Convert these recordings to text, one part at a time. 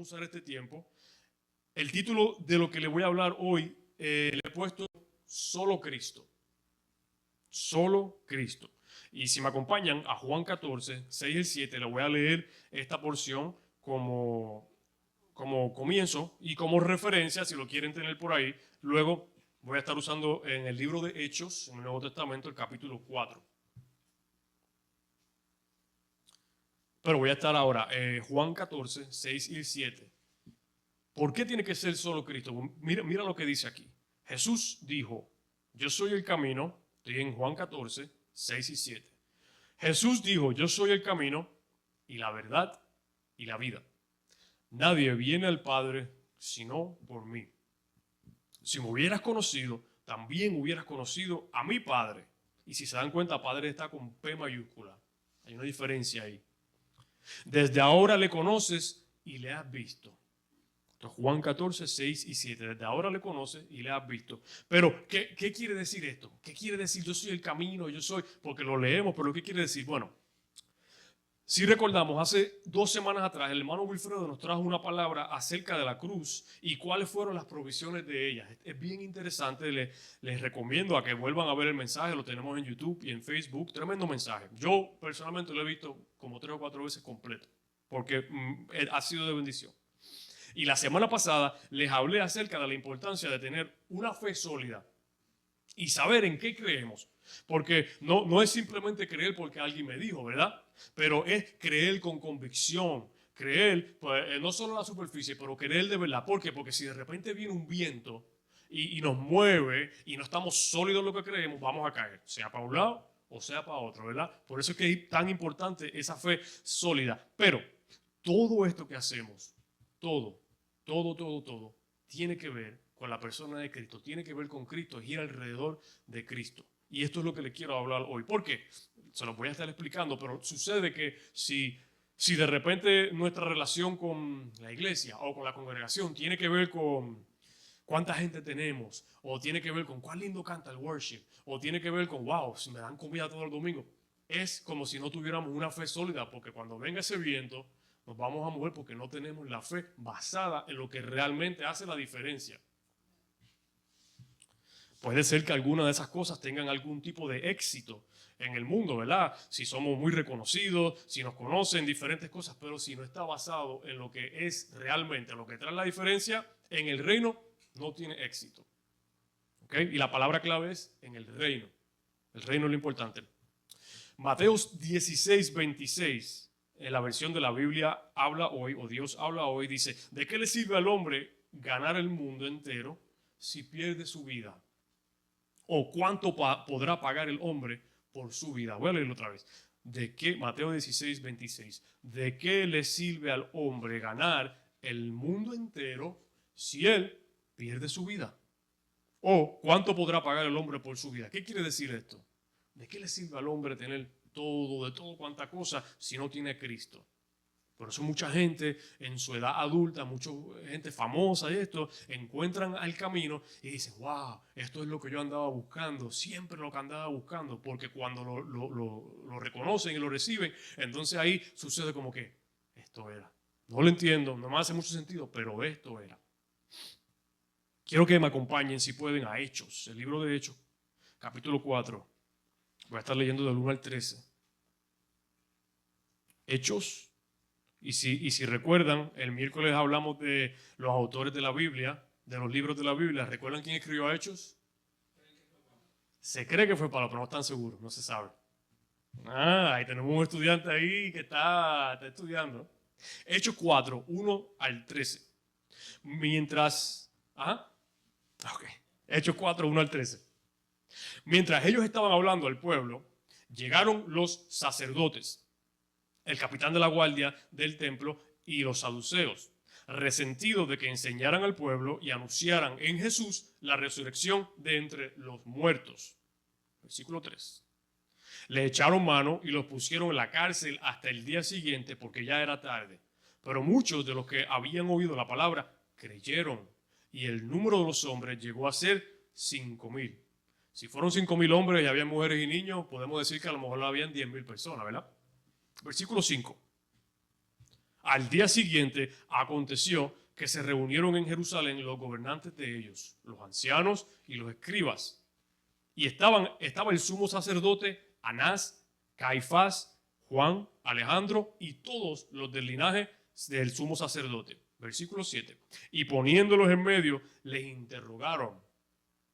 usar este tiempo. El título de lo que le voy a hablar hoy le he puesto Solo Cristo. Solo Cristo. Y si me acompañan a Juan 14, 6 y 7, le voy a leer esta porción como comienzo y como referencia, si lo quieren tener por ahí. Luego voy a estar usando en el libro de Hechos, en el Nuevo Testamento, el capítulo 4. Pero voy a estar ahora, Juan 14, 6 y 7. ¿Por qué tiene que ser solo Cristo? Mira lo que dice aquí. Jesús dijo, yo soy el camino, estoy en Juan 14, 6 y 7. Jesús dijo, yo soy el camino y la verdad y la vida. Nadie viene al Padre sino por mí. Si me hubieras conocido, también hubieras conocido a mi Padre. Y si se dan cuenta, Padre está con P mayúscula. Hay una diferencia ahí. Desde ahora le conoces y le has visto. Entonces, Juan 14, 6 y 7. Desde ahora le conoces y le has visto. Pero, ¿qué quiere decir esto? ¿Qué quiere decir yo soy el camino, yo soy? Porque lo leemos, pero ¿qué quiere decir? Bueno, si recordamos, hace 2 semanas atrás, el hermano Wilfredo nos trajo una palabra acerca de la cruz y cuáles fueron las provisiones de ella. Es bien interesante, les recomiendo a que vuelvan a ver el mensaje, lo tenemos en YouTube y en Facebook, tremendo mensaje. Yo personalmente lo he visto como 3 o 4 veces completo, porque ha sido de bendición. Y la semana pasada les hablé acerca de la importancia de tener una fe sólida y saber en qué creemos. Porque no es simplemente creer porque alguien me dijo, ¿verdad? Pero es creer con convicción. Creer, pues, no solo en la superficie, pero creer de verdad. ¿Por qué? Porque si de repente viene un viento y nos mueve y no estamos sólidos en lo que creemos, vamos a caer. Sea para un lado o sea para otro, ¿verdad? Por eso es que es tan importante esa fe sólida. Pero todo esto que hacemos, todo, tiene que ver con la persona de Cristo, tiene que ver con Cristo, es ir alrededor de Cristo. Y esto es lo que le quiero hablar hoy. ¿Por qué? Se lo voy a estar explicando, pero sucede que si de repente nuestra relación con la iglesia o con la congregación tiene que ver con cuánta gente tenemos, o tiene que ver con cuán lindo canta el worship, o tiene que ver con, wow, si me dan comida todo el domingo, es como si no tuviéramos una fe sólida, porque cuando venga ese viento, nos vamos a mover porque no tenemos la fe basada en lo que realmente hace la diferencia. Puede ser que alguna de esas cosas tengan algún tipo de éxito en el mundo, ¿verdad? Si somos muy reconocidos, si nos conocen, diferentes cosas, pero si no está basado en lo que es realmente, lo que trae la diferencia, en el reino no tiene éxito. ¿Ok? Y la palabra clave es en el reino. El reino es lo importante. Mateo 16, 26, en la versión de la Biblia habla hoy, o Dios habla hoy, dice, ¿de qué le sirve al hombre ganar el mundo entero si pierde su vida? ¿O cuánto podrá pagar el hombre por su vida? Voy a leerlo otra vez. Mateo 16, 26. ¿De qué le sirve al hombre ganar el mundo entero si él pierde su vida? ¿O cuánto podrá pagar el hombre por su vida? ¿Qué quiere decir esto? ¿De qué le sirve al hombre tener todo, de todo cuanta cosa, si no tiene a Cristo? Por eso mucha gente en su edad adulta, mucha gente famosa y esto, encuentran el camino y dicen, wow, esto es lo que yo andaba buscando, siempre lo que andaba buscando, porque cuando lo reconocen y lo reciben, entonces ahí sucede como que esto era. No lo entiendo, no me hace mucho sentido, pero esto era. Quiero que me acompañen, si pueden, a Hechos, el libro de Hechos, capítulo 4. Voy a estar leyendo del 1 al 13. Hechos. Y si recuerdan, el miércoles hablamos de los autores de la Biblia, de los libros de la Biblia. ¿Recuerdan quién escribió Hechos? Se cree que fue Pablo, pero no están seguros, no se sabe. Ahí tenemos un estudiante ahí que está estudiando. Hechos 4, 1 al 13. Mientras... Hechos 4, 1 al 13. Mientras ellos estaban hablando al pueblo, llegaron los sacerdotes, el capitán de la guardia del templo y los saduceos, resentidos de que enseñaran al pueblo y anunciaran en Jesús la resurrección de entre los muertos. Versículo 3. Le echaron mano y los pusieron en la cárcel hasta el día siguiente porque ya era tarde. Pero muchos de los que habían oído la palabra creyeron y el número de los hombres llegó a ser 5,000. Si fueron 5,000 hombres y había mujeres y niños, podemos decir que a lo mejor habían 10,000 personas, ¿verdad? Versículo 5. Al día siguiente aconteció que se reunieron en Jerusalén los gobernantes de ellos, los ancianos y los escribas. Y estaba el sumo sacerdote Anás, Caifás, Juan, Alejandro y todos los del linaje del sumo sacerdote. Versículo 7. Y poniéndolos en medio, les interrogaron: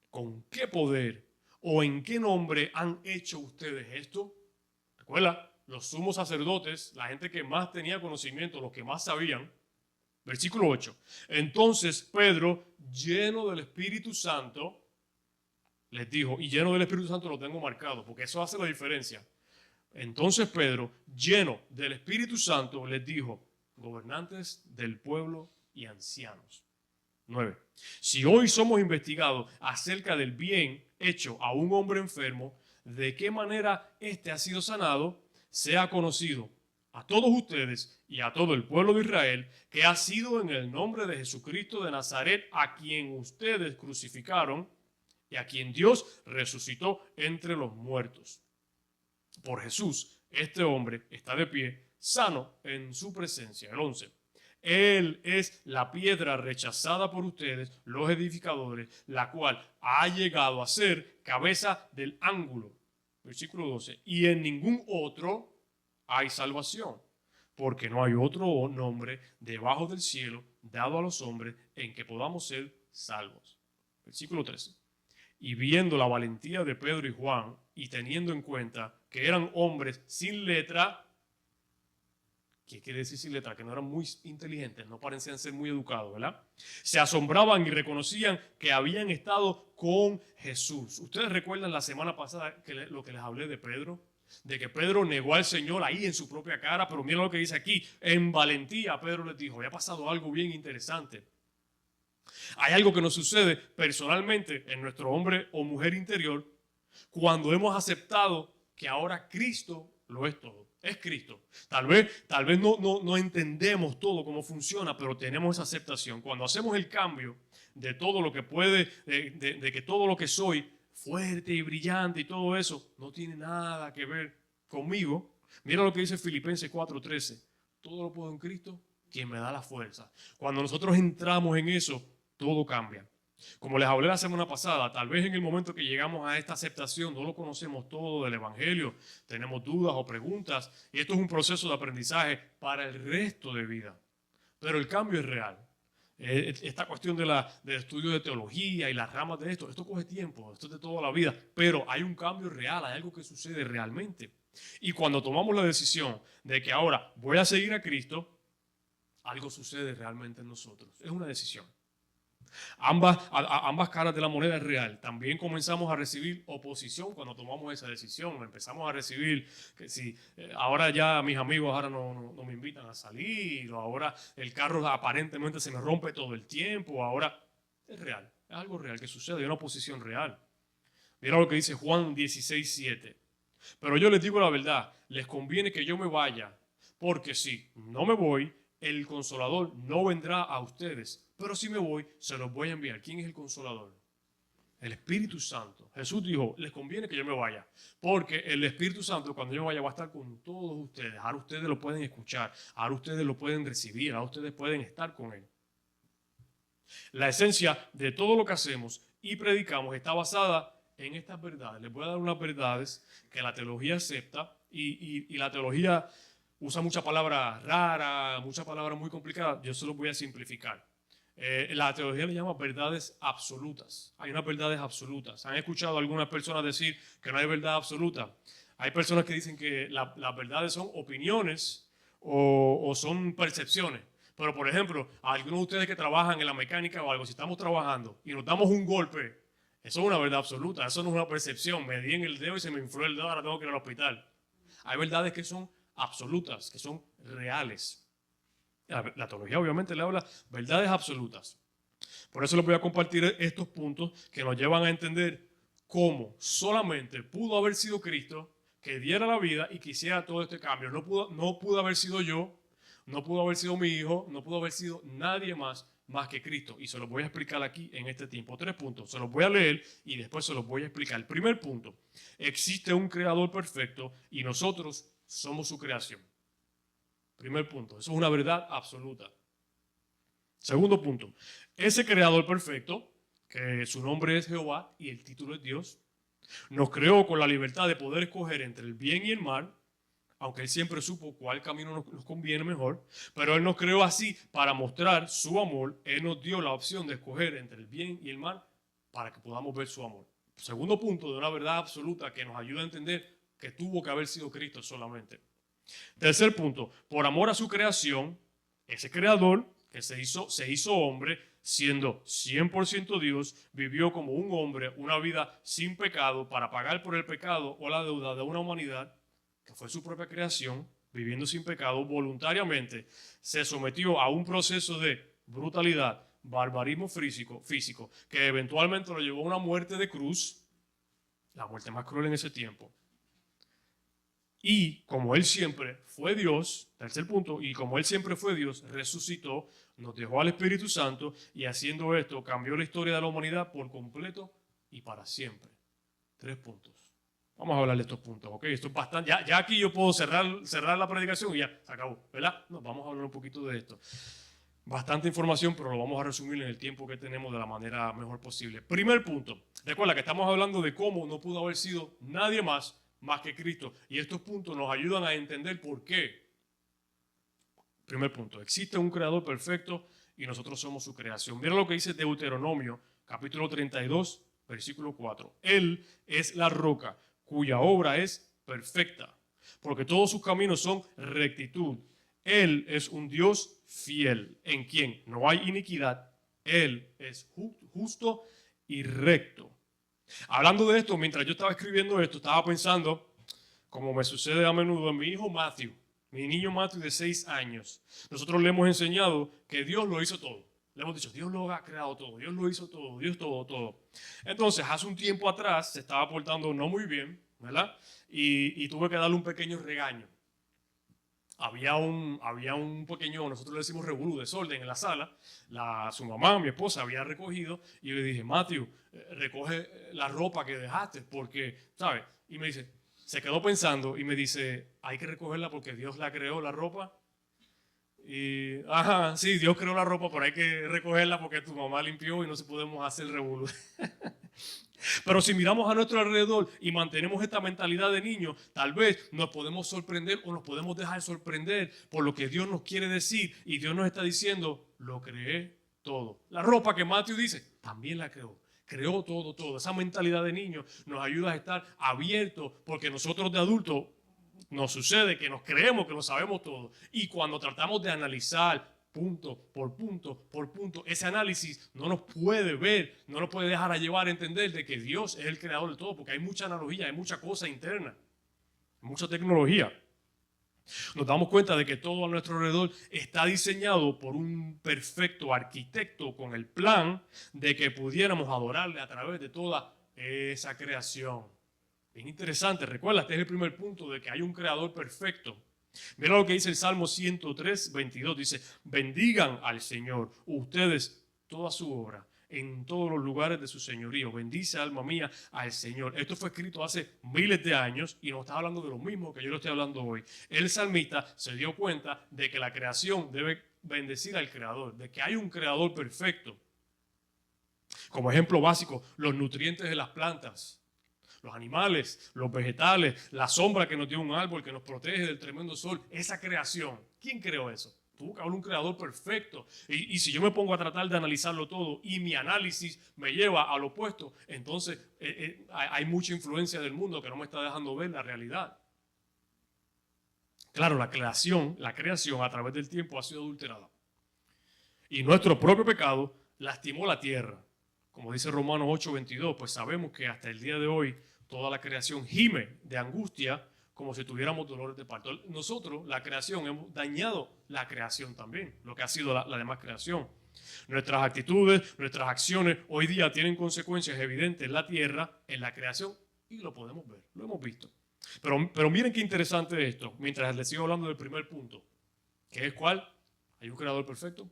¿con qué poder o en qué nombre han hecho ustedes esto? Recuerda, los sumos sacerdotes, la gente que más tenía conocimiento, los que más sabían. Versículo 8. Entonces Pedro, lleno del Espíritu Santo, les dijo, y lleno del Espíritu Santo lo tengo marcado, porque eso hace la diferencia. Entonces Pedro, lleno del Espíritu Santo, les dijo: gobernantes del pueblo y ancianos. 9. Si hoy somos investigados acerca del bien hecho a un hombre enfermo, de qué manera éste ha sido sanado, sea conocido a todos ustedes y a todo el pueblo de Israel que ha sido en el nombre de Jesucristo de Nazaret, a quien ustedes crucificaron y a quien Dios resucitó entre los muertos. Por Jesús, este hombre está de pie, sano en su presencia. El 11. Él es la piedra rechazada por ustedes, los edificadores, la cual ha llegado a ser cabeza del ángulo. Versículo 12. Y en ningún otro hay salvación, porque no hay otro nombre debajo del cielo dado a los hombres en que podamos ser salvos. Versículo 13. Y viendo la valentía de Pedro y Juan, y teniendo en cuenta que eran hombres sin letra, ¿qué quiere decir sin letra? Que no eran muy inteligentes, no parecían ser muy educados, ¿verdad? Se asombraban y reconocían que habían estado con Jesús. ¿Ustedes recuerdan la semana pasada lo que les hablé de Pedro? De que Pedro negó al Señor ahí en su propia cara, pero miren lo que dice aquí. En valentía Pedro les dijo: había pasado algo bien interesante. Hay algo que nos sucede personalmente en nuestro hombre o mujer interior cuando hemos aceptado que ahora Cristo lo es todo. Es Cristo. Tal vez no entendemos todo cómo funciona, pero tenemos esa aceptación. Cuando hacemos el cambio de todo lo que puede, de que todo lo que soy, fuerte y brillante y todo eso, no tiene nada que ver conmigo. Mira lo que dice Filipenses 4:13. Todo lo puedo en Cristo, quien me da la fuerza. Cuando nosotros entramos en eso, todo cambia. Como les hablé la semana pasada, tal vez en el momento que llegamos a esta aceptación no lo conocemos todo del Evangelio, tenemos dudas o preguntas, y esto es un proceso de aprendizaje para el resto de vida. Pero el cambio es real. Esta cuestión del estudio de teología y las ramas de esto coge tiempo, esto es de toda la vida, pero hay un cambio real, hay algo que sucede realmente. Y cuando tomamos la decisión de que ahora voy a seguir a Cristo, algo sucede realmente en nosotros. Es una decisión. Ambas caras de la moneda es real. También comenzamos a recibir oposición cuando tomamos esa decisión. Empezamos a recibir que si ahora ya mis amigos ahora no me invitan a salir, o ahora el carro aparentemente se me rompe todo el tiempo. Ahora es real, es algo real que sucede, hay una oposición real. Mira lo que dice Juan 16:7. Pero yo les digo la verdad, les conviene que yo me vaya, porque si no me voy, el Consolador no vendrá a ustedes, pero si me voy, se los voy a enviar. ¿Quién es el Consolador? El Espíritu Santo. Jesús dijo: les conviene que yo me vaya, porque el Espíritu Santo, cuando yo vaya, va a estar con todos ustedes. Ahora ustedes lo pueden escuchar, ahora ustedes lo pueden recibir, ahora ustedes pueden estar con Él. La esencia de todo lo que hacemos y predicamos está basada en estas verdades. Les voy a dar unas verdades que la teología acepta, y la teología usa muchas palabras raras, muchas palabras muy complicadas. Yo se los voy a simplificar. La teología le llama verdades absolutas. Hay unas verdades absolutas. ¿Han escuchado a algunas personas decir que no hay verdad absoluta? Hay personas que dicen que las verdades son opiniones o son percepciones. Pero, por ejemplo, a algunos de ustedes que trabajan en la mecánica o algo, si estamos trabajando y nos damos un golpe, eso es una verdad absoluta, eso no es una percepción. Me di en el dedo y se me infló el dedo, ahora tengo que ir al hospital. Hay verdades que son absolutas, que son reales. La teología obviamente le habla verdades absolutas. Por eso les voy a compartir estos puntos que nos llevan a entender cómo solamente pudo haber sido Cristo que diera la vida y que hiciera todo este cambio. No pudo haber sido yo, no pudo haber sido mi hijo, no pudo haber sido nadie más que Cristo. Y se los voy a explicar aquí en este tiempo. 3 puntos. Se los voy a leer y después se los voy a explicar. El primer punto: existe un creador perfecto y nosotros somos su creación. Primer punto, eso es una verdad absoluta. Segundo punto, ese creador perfecto, que su nombre es Jehová y el título es Dios, nos creó con la libertad de poder escoger entre el bien y el mal, aunque Él siempre supo cuál camino nos conviene mejor, pero Él nos creó así para mostrar su amor. Él nos dio la opción de escoger entre el bien y el mal para que podamos ver su amor. Segundo punto de una verdad absoluta que nos ayuda a entender que tuvo que haber sido Cristo solamente. Tercer punto, por amor a su creación, ese creador que se hizo hombre, siendo 100% Dios, vivió como un hombre una vida sin pecado para pagar por el pecado o la deuda de una humanidad que fue su propia creación, viviendo sin pecado voluntariamente, se sometió a un proceso de brutalidad, barbarismo físico, que eventualmente lo llevó a una muerte de cruz, la muerte más cruel en ese tiempo. Y como Él siempre fue Dios, tercer punto, y como Él siempre fue Dios, resucitó, nos dejó al Espíritu Santo y haciendo esto cambió la historia de la humanidad por completo y para siempre. 3 puntos. Vamos a hablar de estos puntos, ¿ok? Esto es bastante, ya aquí yo puedo cerrar la predicación y ya, se acabó, ¿verdad? No, vamos a hablar un poquito de esto. Bastante información, pero lo vamos a resumir en el tiempo que tenemos de la manera mejor posible. Primer punto, recuerda que estamos hablando de cómo no pudo haber sido nadie más que Cristo. Y estos puntos nos ayudan a entender por qué. Primer punto, existe un creador perfecto y nosotros somos su creación. Mira lo que dice Deuteronomio, capítulo 32, versículo 4. Él es la roca cuya obra es perfecta, porque todos sus caminos son rectitud. Él es un Dios fiel, en quien no hay iniquidad. Él es justo y recto. Hablando de esto, mientras yo estaba escribiendo esto, estaba pensando, como me sucede a menudo, en mi hijo Matthew, mi niño Matthew de 6 años. Nosotros le hemos enseñado que Dios lo hizo todo. Le hemos dicho, Dios lo ha creado todo, Dios lo hizo todo, Dios todo. Entonces, hace un tiempo atrás se estaba portando no muy bien, ¿verdad? Y tuve que darle un pequeño regaño. Había un pequeño, nosotros le decimos revolú, desorden en la sala. Su mamá, mi esposa, había recogido y yo le dije, Matthew, recoge la ropa que dejaste porque, ¿sabes? Y me dice, se quedó pensando y me dice, hay que recogerla porque Dios la creó, la ropa. Y, ajá, sí, Dios creó la ropa, pero hay que recogerla porque tu mamá limpió y no se podemos hacer revolú. Pero si miramos a nuestro alrededor y mantenemos esta mentalidad de niño, tal vez nos podemos sorprender o nos podemos dejar sorprender por lo que Dios nos quiere decir. Y Dios nos está diciendo, lo creé todo. La ropa que Matthew dice, también la creó. Creó todo. Esa mentalidad de niño nos ayuda a estar abiertos porque nosotros de adultos nos sucede que nos creemos que lo sabemos todo. Y cuando tratamos de analizar punto por punto, ese análisis no nos puede ver, no nos puede dejar a llevar a entender de que Dios es el creador de todo, porque hay mucha analogía, hay mucha cosa interna, mucha tecnología. Nos damos cuenta de que todo a nuestro alrededor está diseñado por un perfecto arquitecto con el plan de que pudiéramos adorarle a través de toda esa creación. Bien interesante, recuerda, este es el primer punto de que hay un creador perfecto. Mira lo que dice el Salmo 103, 22. Dice, bendigan al Señor, ustedes, toda su obra, en todos los lugares de su señorío. Bendice, alma mía, al Señor. Esto fue escrito hace miles de años y nos está hablando de lo mismo que yo le estoy hablando hoy. El salmista se dio cuenta de que la creación debe bendecir al Creador, de que hay un Creador perfecto. Como ejemplo básico, los nutrientes de las plantas, los animales, los vegetales, la sombra que nos dio un árbol que nos protege del tremendo sol, esa creación. ¿Quién creó eso? Tuvo que haber un creador perfecto. Y si yo me pongo a tratar de analizarlo todo y mi análisis me lleva al opuesto, entonces hay mucha influencia del mundo que no me está dejando ver la realidad. Claro, la creación a través del tiempo ha sido adulterada. Y nuestro propio pecado lastimó la tierra. Como dice Romanos 8:22, pues sabemos que hasta el día de hoy toda la creación gime de angustia como si tuviéramos dolores de parto. Nosotros, la creación, hemos dañado la creación también, lo que ha sido la demás creación. Nuestras actitudes, nuestras acciones hoy día tienen consecuencias evidentes en la tierra, en la creación, y lo podemos ver, lo hemos visto. Pero miren qué interesante esto, mientras les sigo hablando del primer punto, que es ¿cuál? ¿Hay un creador perfecto?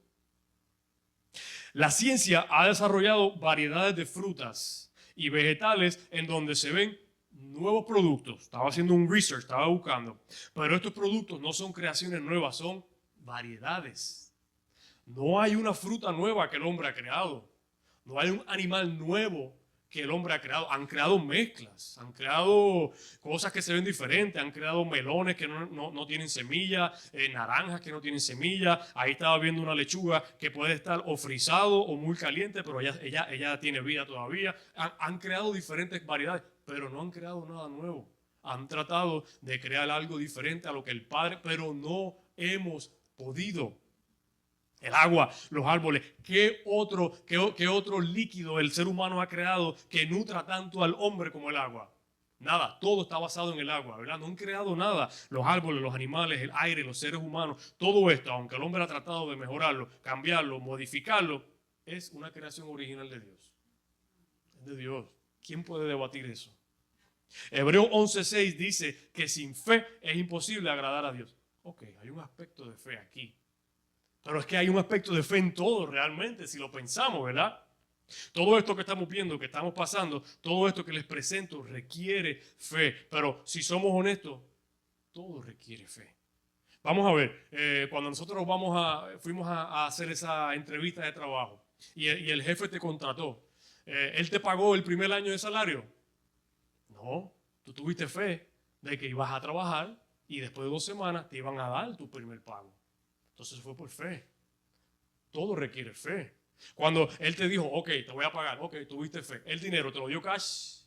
La ciencia ha desarrollado variedades de frutas y vegetales en donde se ven nuevos productos. Estaba haciendo un research, estaba buscando. Pero estos productos no son creaciones nuevas, son variedades. No hay una fruta nueva que el hombre ha creado. No hay un animal nuevo que el hombre ha creado. Han creado mezclas, han creado cosas que se ven diferentes, han creado melones que no tienen semilla, naranjas que no tienen semilla. Ahí estaba viendo una lechuga que puede estar o frisado o muy caliente, pero ella tiene vida todavía. Han creado diferentes variedades, pero no han creado nada nuevo. Han tratado de crear algo diferente a lo que el Padre, pero no hemos podido. El agua, los árboles, ¿qué otro líquido el ser humano ha creado que nutra tanto al hombre como el agua? Nada, todo está basado en el agua, ¿verdad? No han creado nada. Los árboles, los animales, el aire, los seres humanos, todo esto, aunque el hombre ha tratado de mejorarlo, cambiarlo, modificarlo, es una creación original de Dios. Es de Dios. ¿Quién puede debatir eso? Hebreos 11:6 dice que sin fe es imposible agradar a Dios. Ok, hay un aspecto de fe aquí. Pero es que hay un aspecto de fe en todo realmente, si lo pensamos, ¿verdad? Todo esto que estamos viendo, que estamos pasando, todo esto que les presento requiere fe. Pero si somos honestos, todo requiere fe. Vamos a ver, cuando nosotros fuimos a hacer esa entrevista de trabajo y el jefe te contrató, ¿él te pagó el primer año de salario? No, tú tuviste fe de que ibas a trabajar y después de 2 semanas te iban a dar tu primer pago. Entonces fue por fe. Todo requiere fe. Cuando él te dijo, ok, te voy a pagar, ok, tuviste fe. ¿El dinero te lo dio cash?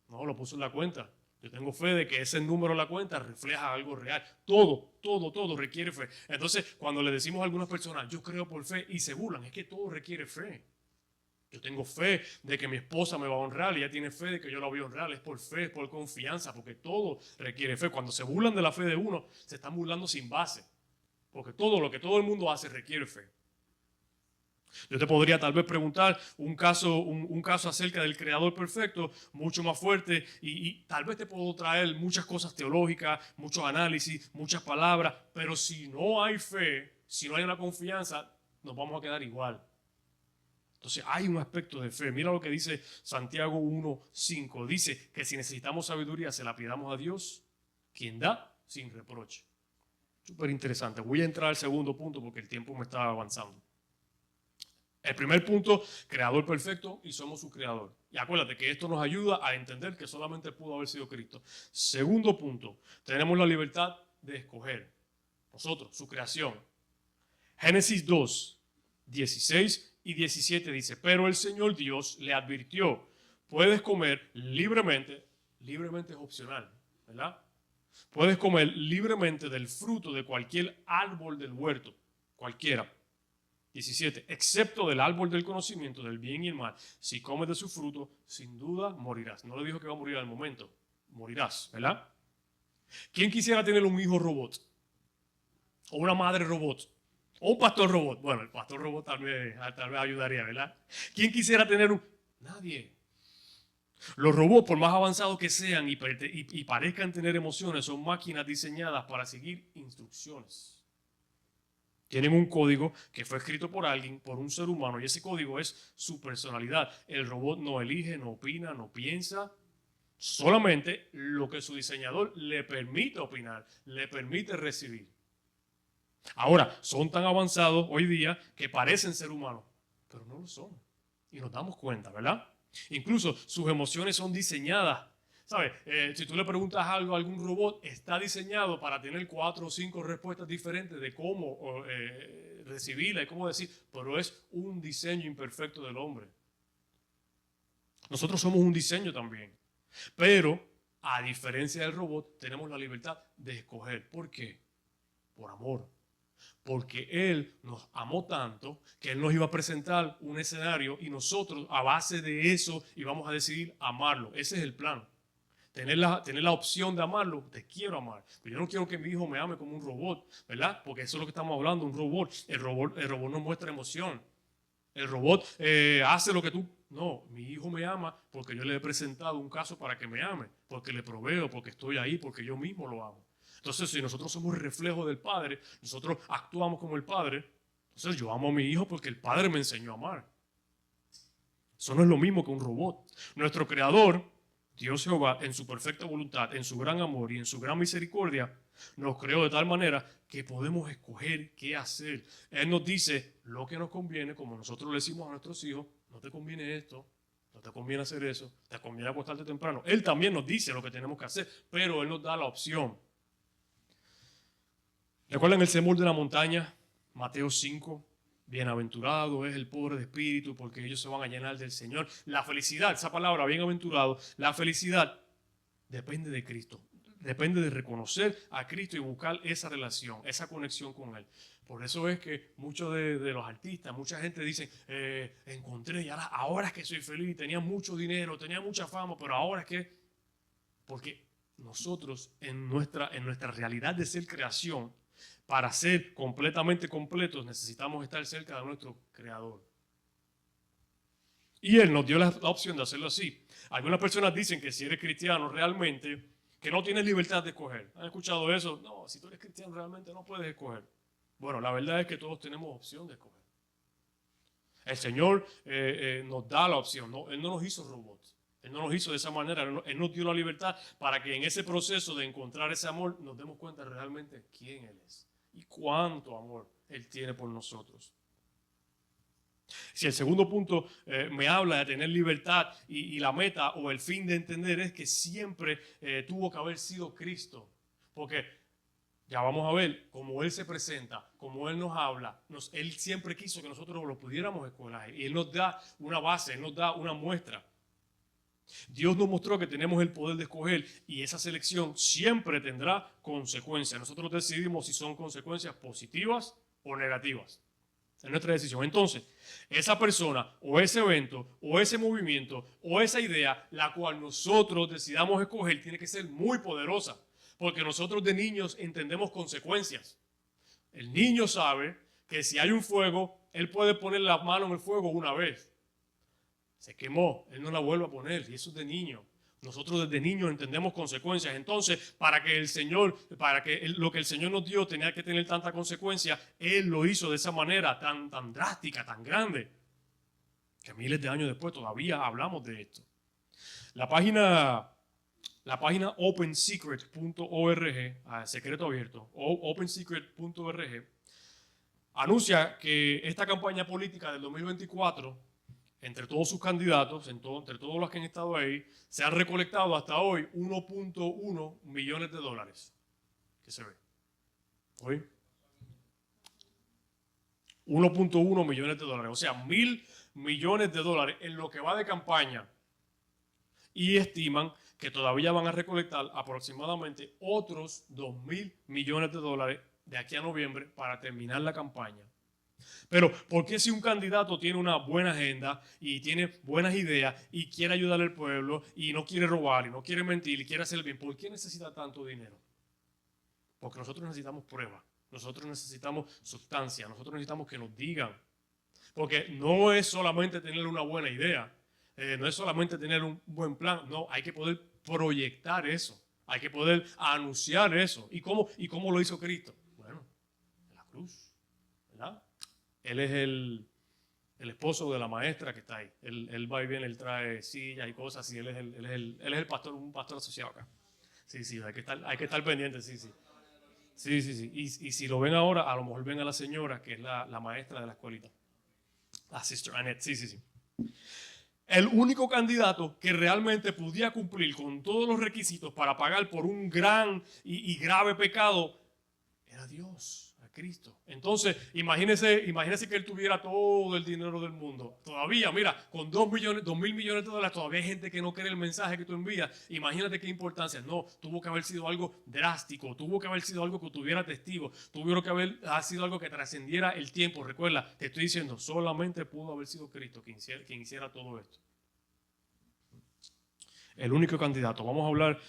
No, lo puso en la cuenta. Yo tengo fe de que ese número en la cuenta refleja algo real. Todo requiere fe. Entonces, cuando le decimos a algunas personas, yo creo por fe, y se burlan, es que todo requiere fe. Yo tengo fe de que mi esposa me va a honrar, y ella tiene fe de que yo la voy a honrar. Es por fe, es por confianza, porque todo requiere fe. Cuando se burlan de la fe de uno, se están burlando sin base. Porque todo lo que todo el mundo hace requiere fe. Yo te podría tal vez preguntar un caso acerca del creador perfecto, mucho más fuerte, y tal vez te puedo traer muchas cosas teológicas, muchos análisis, muchas palabras, pero si no hay fe, si no hay una confianza, nos vamos a quedar igual. Entonces hay un aspecto de fe. Mira lo que dice Santiago 1:5. Dice que si necesitamos sabiduría, se la pidamos a Dios, quien da sin reproche. Súper interesante. Voy a entrar al segundo punto porque el tiempo me está avanzando. El primer punto, creador perfecto y somos su creador. Y acuérdate que esto nos ayuda a entender que solamente pudo haber sido Cristo. Segundo punto, tenemos la libertad de escoger. Nosotros, su creación. Génesis 2:16-17 dice, pero el Señor Dios le advirtió, puedes comer libremente es opcional, ¿verdad? Puedes comer libremente del fruto de cualquier árbol del huerto, cualquiera. 17, excepto del árbol del conocimiento del bien y el mal. Si comes de su fruto, sin duda morirás. No le dijo que va a morir al momento, morirás, ¿verdad? ¿Quién quisiera tener un hijo robot? O una madre robot. O un pastor robot. Bueno, el pastor robot tal vez ayudaría, ¿verdad? ¿Quién quisiera tener un...? Nadie. Los robots, por más avanzados que sean y parezcan tener emociones, son máquinas diseñadas para seguir instrucciones. Tienen un código que fue escrito por alguien, por un ser humano, y ese código es su personalidad. El robot no elige, no opina, no piensa, solamente lo que su diseñador le permite opinar, le permite recibir. Ahora, son tan avanzados hoy día que parecen ser humanos, pero no lo son. Y nos damos cuenta, ¿verdad? Incluso sus emociones son diseñadas. ¿Sabes? Si tú le preguntas algo a algún robot, está diseñado para tener 4 o 5 respuestas diferentes de cómo recibirla y cómo decir, pero es un diseño imperfecto del hombre. Nosotros somos un diseño también, pero a diferencia del robot, tenemos la libertad de escoger. ¿Por qué? Por amor. Porque Él nos amó tanto que Él nos iba a presentar un escenario y nosotros a base de eso íbamos a decidir amarlo. Ese es el plan. Tener la opción de amarlo, te quiero amar. Pero yo no quiero que mi hijo me ame como un robot, ¿verdad? Porque eso es lo que estamos hablando, un robot. El robot no muestra emoción. El robot hace lo que tú... No, mi hijo me ama porque yo le he presentado un caso para que me ame, porque le proveo, porque estoy ahí, porque yo mismo lo amo. Entonces, si nosotros somos reflejo del Padre, nosotros actuamos como el Padre, entonces yo amo a mi hijo porque el Padre me enseñó a amar. Eso no es lo mismo que un robot. Nuestro Creador Dios Jehová, en su perfecta voluntad, en su gran amor y en su gran misericordia, nos creó de tal manera que podemos escoger qué hacer. Él nos dice lo que nos conviene, como nosotros le decimos a nuestros hijos: no te conviene esto, no te conviene hacer eso, te conviene acostarte temprano. Él también nos dice lo que tenemos que hacer, pero Él nos da la opción. ¿Recuerdan el sermón de la montaña? Mateo 5. Bienaventurado es el pobre de espíritu, porque ellos se van a llenar del Señor. La felicidad, esa palabra, bienaventurado, la felicidad depende de Cristo. Depende de reconocer a Cristo y buscar esa relación, esa conexión con Él. Por eso es que muchos de los artistas, mucha gente dice: encontré y ahora es que soy feliz, tenía mucho dinero, tenía mucha fama, pero ahora es que... Porque nosotros en nuestra realidad de ser creación, para ser completamente completos, necesitamos estar cerca de nuestro Creador. Y Él nos dio la opción de hacerlo así. Algunas personas dicen que si eres cristiano realmente, que no tienes libertad de escoger. ¿Han escuchado eso? No, si tú eres cristiano realmente no puedes escoger. Bueno, la verdad es que todos tenemos opción de escoger. El Señor nos da la opción. No, Él no nos hizo robots. Él no nos hizo de esa manera. Él nos dio la libertad para que en ese proceso de encontrar ese amor nos demos cuenta realmente quién Él es y cuánto amor Él tiene por nosotros. Si el segundo punto me habla de tener libertad y la meta o el fin de entender es que siempre tuvo que haber sido Cristo. Porque ya vamos a ver cómo Él se presenta, cómo Él nos habla. Él siempre quiso que nosotros lo pudiéramos escoger. Y Él nos da una base, Él nos da una muestra. Dios nos mostró que tenemos el poder de escoger y esa selección siempre tendrá consecuencias. Nosotros decidimos si son consecuencias positivas o negativas. Es nuestra decisión. Entonces, esa persona o ese evento o ese movimiento o esa idea, la cual nosotros decidamos escoger, tiene que ser muy poderosa. Porque nosotros de niños entendemos consecuencias. El niño sabe que si hay un fuego, él puede poner la mano en el fuego una vez. Se quemó, él no la vuelve a poner, y eso es de niño. Nosotros desde niños entendemos consecuencias. Entonces, para que lo que el Señor nos dio tenía que tener tanta consecuencia, Él lo hizo de esa manera tan drástica, tan grande, que miles de años después todavía hablamos de esto. La página opensecret.org, secreto abierto, opensecret.org, anuncia que esta campaña política del 2024, entre todos sus candidatos, entre todos los que han estado ahí, se han recolectado hasta hoy 1.1 millones de dólares. ¿Qué se ve? ¿Hoy? 1.1 millones de dólares, o sea, 1.000 millones de dólares en lo que va de campaña. Y estiman que todavía van a recolectar aproximadamente otros 2.000 millones de dólares de aquí a noviembre para terminar la campaña. Pero, ¿por qué si un candidato tiene una buena agenda y tiene buenas ideas y quiere ayudar al pueblo y no quiere robar y no quiere mentir y quiere hacer el bien, ¿por qué necesita tanto dinero? Porque nosotros necesitamos pruebas, nosotros necesitamos sustancia, nosotros necesitamos que nos digan. Porque no es solamente tener una buena idea, no es solamente tener un buen plan, no, hay que poder proyectar eso, hay que poder anunciar eso. ¿Y cómo lo hizo Cristo? Bueno, en la cruz, ¿verdad? Él es el esposo de la maestra que está ahí. Él va y viene, él trae sillas y cosas y él es el pastor, un pastor asociado acá. Sí, hay que estar pendiente, sí. Sí. Y si lo ven ahora, a lo mejor ven a la señora que es la maestra de la escuelita. La Sister Annette, sí. El único candidato que realmente podía cumplir con todos los requisitos para pagar por un gran y grave pecado era Dios. Cristo. Entonces, imagínese que él tuviera todo el dinero del mundo. Todavía, mira, con 2.000 millones de dólares, todavía hay gente que no cree el mensaje que tú envías. Imagínate qué importancia. No, tuvo que haber sido algo drástico, tuvo que haber sido algo que tuviera testigos, tuvo que haber sido algo que trascendiera el tiempo. Recuerda, te estoy diciendo, solamente pudo haber sido Cristo quien hiciera todo esto. El único candidato. Vamos a hablar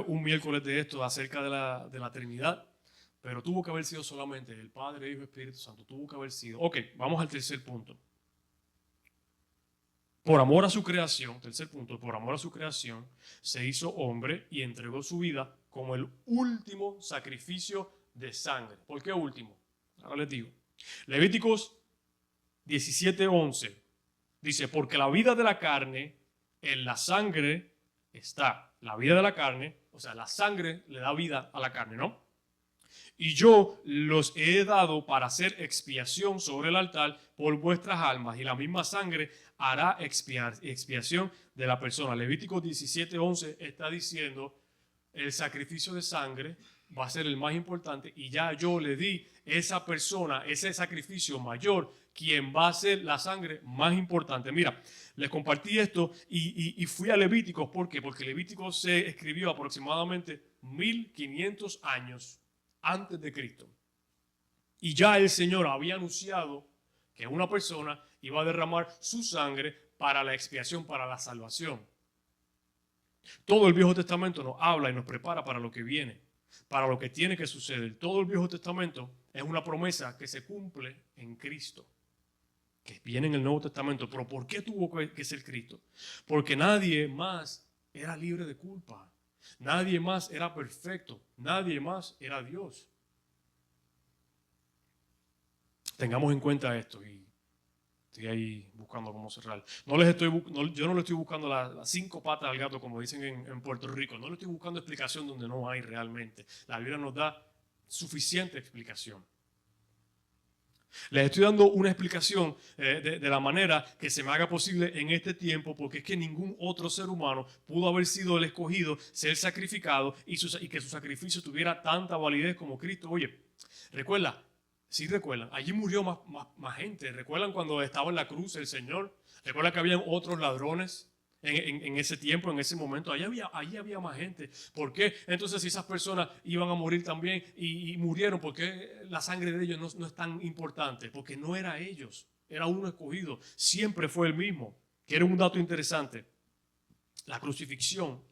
un miércoles de esto acerca de la Trinidad. Pero tuvo que haber sido solamente el Padre, Hijo y Espíritu Santo. Tuvo que haber sido. Ok, vamos al tercer punto. Por amor a su creación, tercer punto, por amor a su creación, se hizo hombre y entregó su vida como el último sacrificio de sangre. ¿Por qué último? Ahora les digo. Levíticos 17:11 dice: porque la vida de la carne en la sangre está la vida de la carne, o sea, la sangre le da vida a la carne, ¿no? Y yo los he dado para hacer expiación sobre el altar por vuestras almas, y la misma sangre hará expiación de la persona. Levítico 17:11 está diciendo, el sacrificio de sangre va a ser el más importante, y ya yo le di esa persona, ese sacrificio mayor, quien va a ser la sangre más importante. Mira, les compartí esto y fui a Levíticos. ¿Por qué? Porque Levíticos se escribió aproximadamente 1500 años antes de Cristo. Y ya el Señor había anunciado que una persona iba a derramar su sangre para la expiación, para la salvación. Todo el Viejo Testamento nos habla y nos prepara para lo que viene, para lo que tiene que suceder. Todo el Viejo Testamento es una promesa que se cumple en Cristo, que viene en el Nuevo Testamento. Pero ¿por qué tuvo que ser Cristo? Porque nadie más era libre de culpa. Nadie más era perfecto. Nadie más era Dios. Tengamos en cuenta esto, y estoy ahí buscando cómo cerrar. Yo no le estoy buscando las 5 patas al gato, como dicen en Puerto Rico. No le estoy buscando explicación donde no hay realmente. La Biblia nos da suficiente explicación. Les estoy dando una explicación de la manera que se me haga posible en este tiempo, porque es que ningún otro ser humano pudo haber sido el escogido, ser sacrificado y que su sacrificio tuviera tanta validez como Cristo. Oye, recuerdan, allí murió más gente. ¿Recuerdan cuando estaba en la cruz el Señor? ¿Recuerdan que habían otros ladrones en ese tiempo, en ese momento? Allí había más gente. ¿Por qué? Entonces, si esas personas iban a morir también y murieron, ¿por qué la sangre de ellos no es tan importante? Porque no era ellos, era uno escogido. Siempre fue el mismo. Quiero un dato interesante. La crucifixión,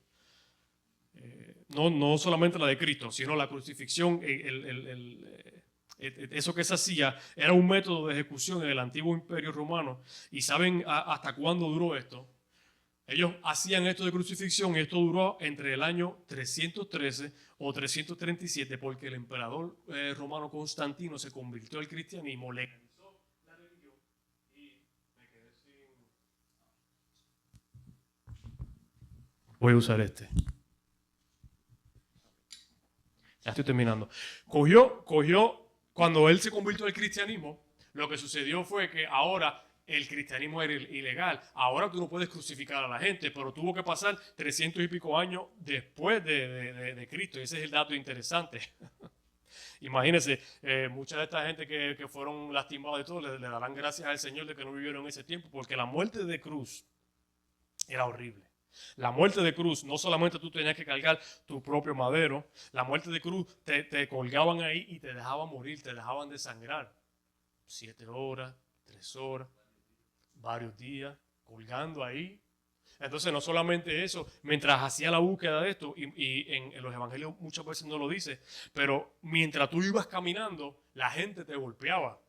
no solamente la de Cristo, sino la crucifixión, eso que se hacía era un método de ejecución en el antiguo imperio romano. ¿Y saben hasta cuándo duró esto? Ellos hacían esto de crucifixión, y esto duró entre el año 313 o 337, porque el emperador romano Constantino se convirtió al cristianismo, legalizó la religión, y me quedé sin... Voy a usar este. Ya estoy terminando. Cuando él se convirtió al cristianismo, lo que sucedió fue que ahora el cristianismo era ilegal. Ahora tú no puedes crucificar a la gente, pero tuvo que pasar 300 y pico años después de Cristo. Y ese es el dato interesante. Imagínense, mucha de esta gente que fueron lastimados y todo, le darán gracias al Señor de que no vivieron en ese tiempo, porque la muerte de cruz era horrible. La muerte de cruz, no solamente tú tenías que cargar tu propio madero, la muerte de cruz te colgaban ahí y te dejaban morir, te dejaban desangrar. 7 horas, 3 horas, varios días, colgando ahí. Entonces, no solamente eso, mientras hacía la búsqueda de esto, y en los evangelios muchas veces no lo dice, pero mientras tú ibas caminando, la gente te golpeaba.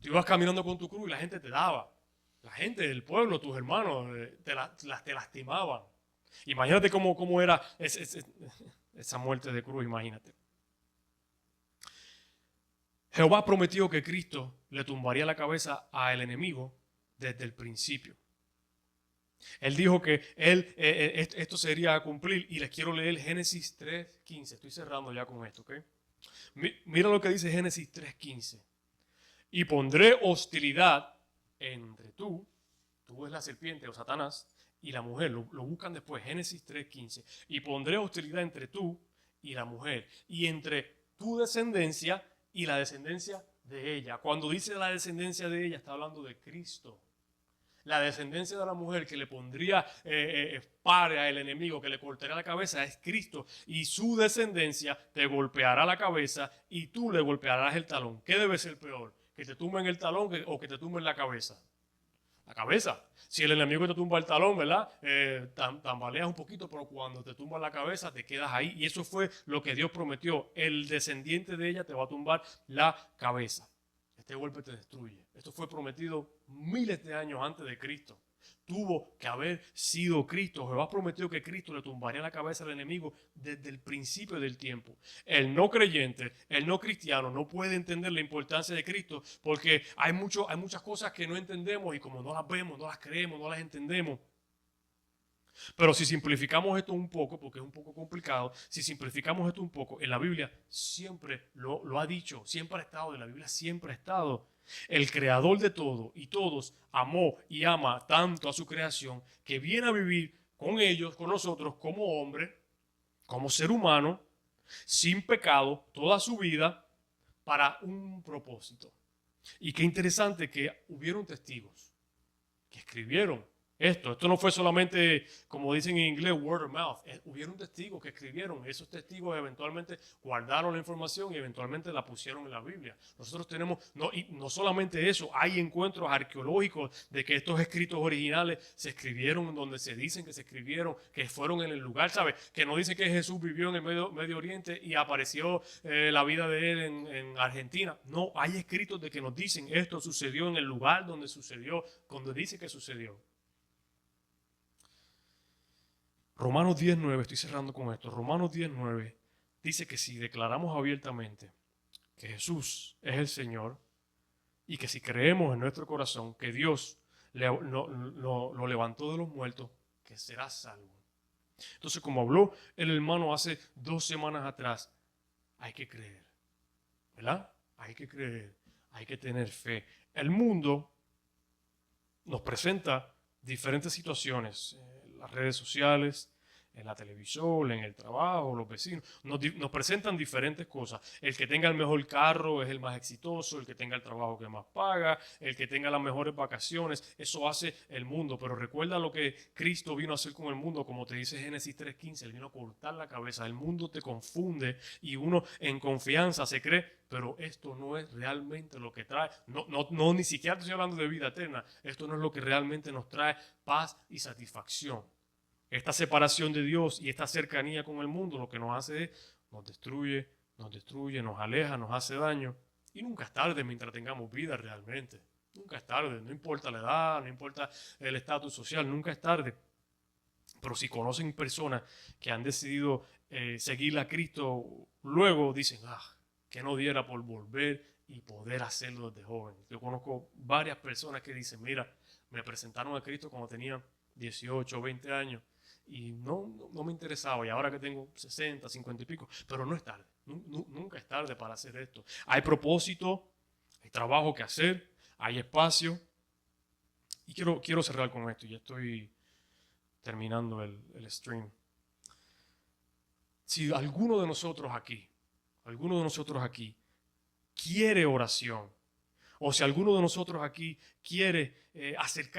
Tú ibas caminando con tu cruz y la gente te daba. La gente del pueblo, tus hermanos, te lastimaban. Imagínate cómo era esa muerte de cruz, imagínate. Jehová prometió que Cristo le tumbaría la cabeza al enemigo desde el principio. Él dijo que esto sería a cumplir, y les quiero leer Génesis 3:15. Estoy cerrando ya con esto, ¿ok? Mira lo que dice Génesis 3:15. Y pondré hostilidad entre tú es la serpiente o Satanás, y la mujer. Lo buscan después, Génesis 3:15. Y pondré hostilidad entre tú y la mujer, y entre tu descendencia y la descendencia de ella. Cuando dice la descendencia de ella, está hablando de Cristo. La descendencia de la mujer que le pondría pare al enemigo, que le cortaría la cabeza, es Cristo. Y su descendencia te golpeará la cabeza y tú le golpearás el talón. ¿Qué debe ser peor? ¿Que te tumben el talón o que te tumben la cabeza? La cabeza. Si el enemigo te tumba el talón, ¿verdad? Tambaleas un poquito, pero cuando te tumba la cabeza te quedas ahí. Y eso fue lo que Dios prometió. El descendiente de ella te va a tumbar la cabeza. Este golpe te destruye. Esto fue prometido miles de años antes de Cristo. Tuvo que haber sido Cristo. Jehová prometió que Cristo le tumbaría la cabeza al enemigo desde el principio del tiempo. El no creyente, el no cristiano, no puede entender la importancia de Cristo, porque hay muchas cosas que no entendemos, y como no las vemos, no las creemos, no las entendemos, Pero si simplificamos esto un poco, porque es un poco complicado, si simplificamos esto un poco, en la Biblia siempre lo ha dicho, siempre ha estado, en la Biblia siempre ha estado. El creador de todo y todos amó y ama tanto a su creación que viene a vivir con ellos, con nosotros, como hombre, como ser humano, sin pecado, toda su vida, para un propósito. Y qué interesante que hubieron testigos que escribieron esto. Esto no fue solamente, como dicen en inglés, word of mouth. Hubieron testigos que escribieron. Esos testigos eventualmente guardaron la información y eventualmente la pusieron en la Biblia. Nosotros tenemos, y no solamente eso, hay encuentros arqueológicos de que estos escritos originales se escribieron donde se dicen que se escribieron, que fueron en el lugar, ¿sabes? Que no dice que Jesús vivió en el Medio Oriente y apareció la vida de él en Argentina. No, hay escritos de que nos dicen esto sucedió en el lugar donde sucedió, donde dice que sucedió. Romanos 10:9, estoy cerrando con esto. Romanos 10:9 dice que si declaramos abiertamente que Jesús es el Señor y que si creemos en nuestro corazón que Dios lo levantó de los muertos, que será salvo. Entonces, como habló el hermano hace 2 semanas atrás, hay que creer, ¿verdad? Hay que creer, hay que tener fe. El mundo nos presenta diferentes situaciones, las redes sociales, en la televisión, en el trabajo, los vecinos, nos presentan diferentes cosas. El que tenga el mejor carro es el más exitoso, el que tenga el trabajo que más paga, el que tenga las mejores vacaciones, eso hace el mundo. Pero recuerda lo que Cristo vino a hacer con el mundo, como te dice Génesis 3:15, Él vino a cortar la cabeza, el mundo te confunde y uno en confianza se cree, pero esto no es realmente lo que trae, no ni siquiera estoy hablando de vida eterna, esto no es lo que realmente nos trae paz y satisfacción. Esta separación de Dios y esta cercanía con el mundo lo que nos hace es, nos destruye, nos aleja, nos hace daño. Y nunca es tarde mientras tengamos vida realmente. Nunca es tarde, no importa la edad, no importa el estatus social, nunca es tarde. Pero si conocen personas que han decidido seguir a Cristo, luego dicen, que no diera por volver y poder hacerlo desde joven. Yo conozco varias personas que dicen, mira, me presentaron a Cristo cuando tenía 18 o 20 años y no me interesaba, y ahora que tengo 60, 50 y pico, pero no es tarde, nunca es tarde para hacer esto. Hay propósito, hay trabajo que hacer, hay espacio, y quiero cerrar con esto, ya estoy terminando el stream. Si alguno de nosotros aquí quiere oración, o si alguno de nosotros aquí quiere acercar